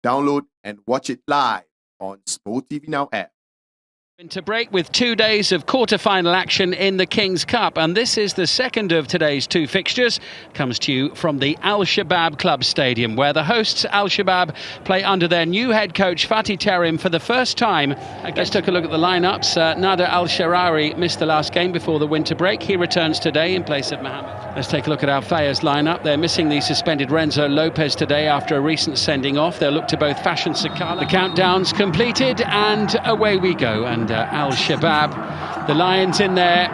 download and watch it live on SPOTV Now app. To break with 2 days of quarter-final action in the King's Cup, and this is the second of today's two fixtures. Comes to you from the Al-Shabab Club Stadium, where the hosts Al-Shabab play under their new head coach Fatih Terim for the first time. Let's take a look at the lineups. Nader Al-Sharawi missed the last game before the winter break. He returns today in place of Mohamed. Let's take a look at Al-Feiha's lineup. They're missing the suspended Renzo Lopez today after a recent sending off. They'll look to both fashion Sakala. The countdown's completed and away we go. And Al-Shabab, the Lions in their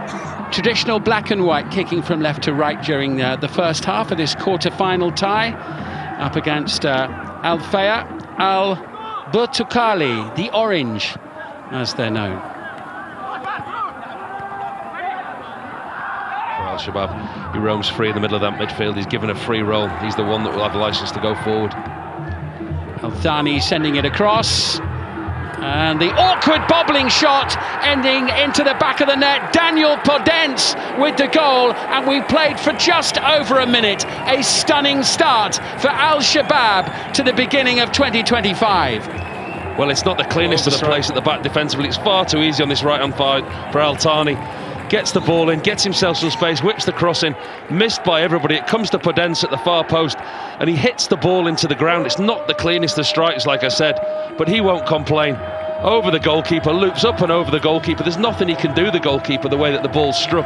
traditional black and white, kicking from left to right during the first half of this quarter-final tie, up against Al-Feiha, Al-Burtukali, the Orange, as they're known. Al-Shabab, he roams free in the middle of that midfield. He's given a free roll. He's the one that will have the licence to go forward. Al-Thani sending it across. And the awkward bobbling shot ending into the back of the net. Daniel Podence with the goal, and we played for just over a minute. A stunning start for Al-Shabab to the beginning of 2025. Well, it's not the cleanest of the place at the back defensively. It's far too easy on this right-hand side for Al-Thani. Gets the ball in, gets himself some space, whips the cross in, missed by everybody. It comes to Podence at the far post, and he hits the ball into the ground. It's not the cleanest of strikes, like I said, but he won't complain. Over the goalkeeper, loops up and over the goalkeeper. There's nothing he can do, the goalkeeper, the way that the ball struck.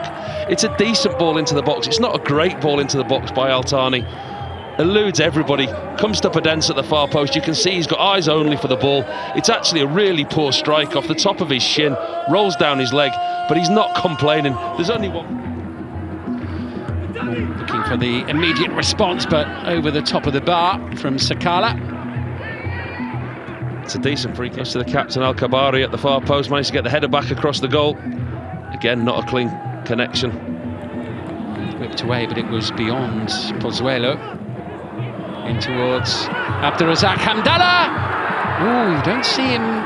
It's a decent ball into the box. It's not a great ball into the box by Al-Thani. Eludes everybody, comes to Podence at the far post. You can see he's got eyes only for the ball. It's actually a really poor strike off the top of his shin, rolls down his leg, but he's not complaining. There's only one. Looking for the immediate response, but over the top of the bar from Sakala. It's a decent free kick to the captain Al-Kabari at the far post, managed to get the header back across the goal. Again, not a clean connection. Whipped away, but it was beyond Pozuelo. In towards Abdurazak Hamdallah. Oh, you don't see him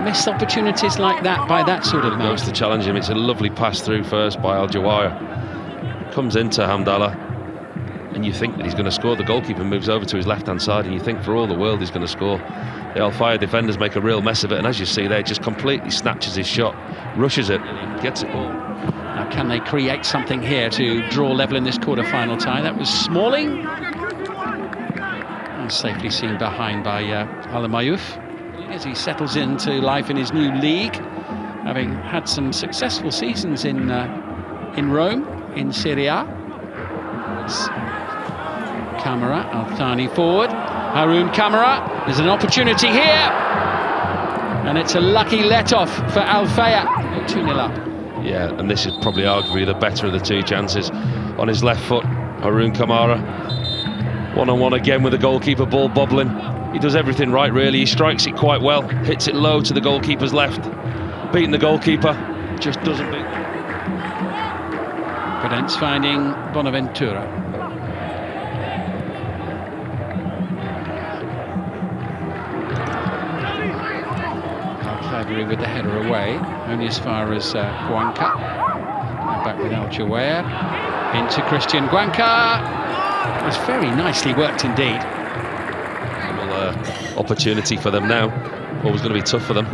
miss opportunities like that by that sort of man. Goes to challenge him. It's a lovely pass through first by Al-Jawaya. Comes into Hamdallah, and you think that he's going to score. The goalkeeper moves over to his left-hand side, and you think for all the world he's going to score. The Al-Feiha defenders make a real mess of it, and as you see there, just completely snatches his shot, rushes it, gets it all. Now, can they create something here to draw level in this quarter-final tie? That was Smalling. And safely seen behind by Al-Mayouf as he settles into life in his new league, having had some successful seasons in Rome, in Serie A. It's Camara, Al-Thani forward. Haroun Camara, there's an opportunity here, and it's a lucky let-off for Al-Feiha. 2-0 up. Yeah, and this is probably arguably the better of the two chances. On his left foot, Haroun Camara, one-on-one again with the goalkeeper, ball bobbling. He does everything right, really. He strikes it quite well, hits it low to the goalkeeper's left. Beating the goalkeeper, just doesn't beat. Podence finding Bonaventura. With the header away, only as far as Guanca. Back with Al-Jawaya. Into Christian Guanca. It was very nicely worked indeed. Well, opportunity for them now. Always going to be tough for them.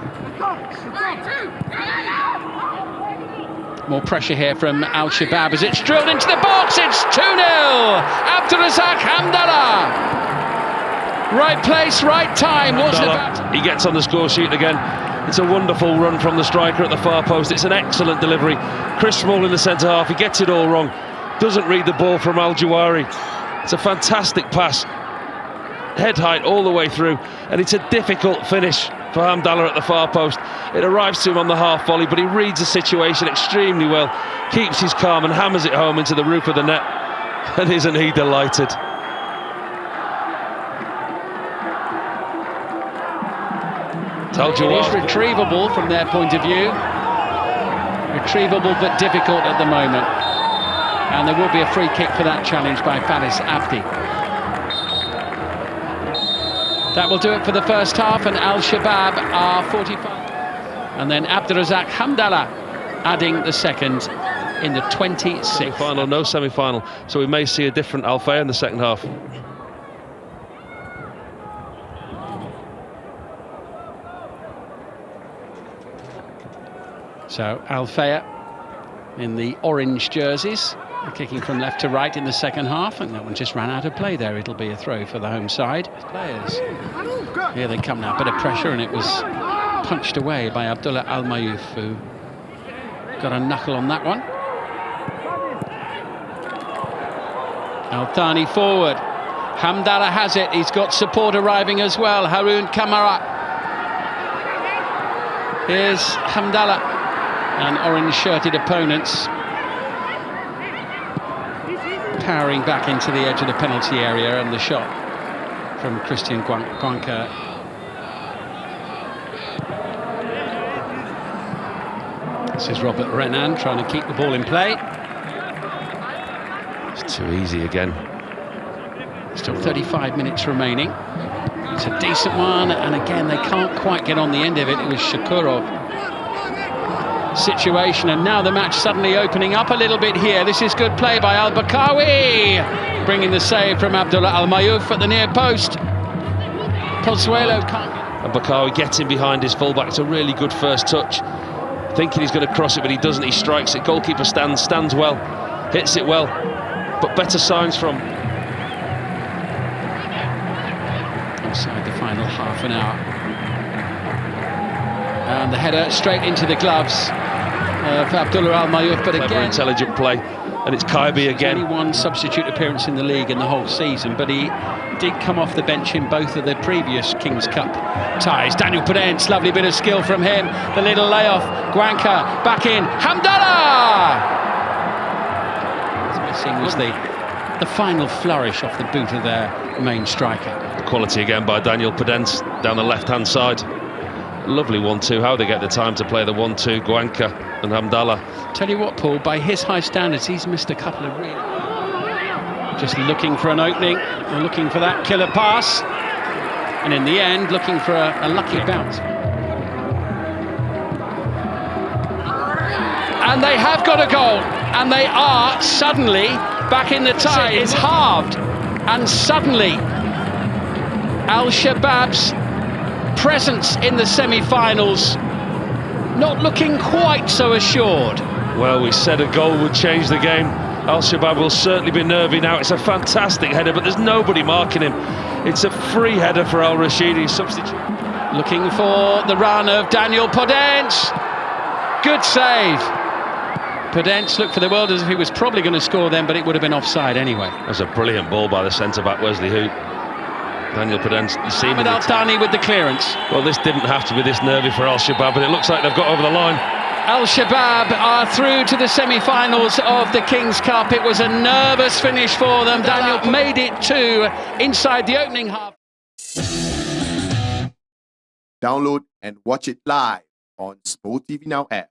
More pressure here from Al-Shabab as it's drilled into the box. It's 2-0. Abdurazak Hamdallah. Right place, right time. What's about? He gets on the score sheet again. It's a wonderful run from the striker at the far post. It's an excellent delivery. Chris Small in the centre half. He gets it all wrong. Doesn't read the ball from Al-Jawari. It's a fantastic pass. Head height all the way through. And it's a difficult finish for Hamdallah at the far post. It arrives to him on the half volley, but he reads the situation extremely well. Keeps his calm and hammers it home into the roof of the net. And isn't he delighted? It is retrievable from their point of view. Retrievable but difficult at the moment. And there will be a free kick for that challenge by Faris Abdi. That will do it for the first half, and Al-Shabab are 45. And then Abdurazak Hamdallah adding the second in the 26th. Semi-final, no semi-final. So we may see a different Al-Feiha in the second half. So Feiha in the orange jerseys, kicking from left to right in the second half, and that one just ran out of play there. It'll be a throw for the home side players. Here they come now, bit of pressure, and it was punched away by Abdullah Al-Mayouf, who got a knuckle on that one. Al-Thani forward. Hamdallah has it. He's got support arriving as well. Haroun Kamara. Here's Hamdallah and orange-shirted opponents powering back into the edge of the penalty area, and the shot from Christian Guanca. This is Robert Renan trying to keep the ball in play. It's too easy again. Still 35 minutes remaining. It's a decent one, and again they can't quite get on the end of it. It was Shakurov situation, and now the match suddenly opening up a little bit here. This is good play by Al-Bakawi, bringing the save from Abdullah Al-Mayouf at the near post. Pozuelo can't. Al-Bakawi getting behind his fullback. It's a really good first touch. Thinking he's going to cross it, but he doesn't. He strikes it. Goalkeeper stands well, hits it well, but better signs from inside the final half an hour. And the header straight into the gloves of Abdullah Al-Mayouf, but again, intelligent play, and it's Kaibi again. Only one substitute appearance in the league in the whole season, but he did come off the bench in both of the previous Kings Cup ties. Daniel Podence, lovely bit of skill from him. The little layoff. Guanca back in. Hamdallah! What's missing was the final flourish off the boot of their main striker. Quality again by Daniel Podence down the left-hand side. Lovely 1-2. How they get the time to play the 1-2, Guanca and Hamdallah. Tell you what, Paul, by his high standards, he's missed a couple of really... Just looking for an opening, or looking for that killer pass, and in the end, looking for a lucky bounce. And they have got a goal, and they are suddenly back in the tie. It's halved, and suddenly Al-Shabab's presence in the semi-finals not looking quite so assured. Well, we said a goal would change the game. Al-Shabab will certainly be nervy now. It's a fantastic header, but there's nobody marking him. It's a free header for Al-Rashidi, substitute. Looking for the run of Daniel Podence. Good save. Podence looked for the world as if he was probably going to score then, but it would have been offside anyway. That's a brilliant ball by the centre-back, Wesley Hoot. Daniel Podence, you see him in Al-Thani with the clearance. Well, this didn't have to be this nervy for Al-Shabab, but it looks like they've got over the line. Al-Shabab are through to the semi-finals of the Kings Cup. It was a nervous finish for them. Daniel made it to inside the opening half. Download and watch it live on SPOTVNOW app.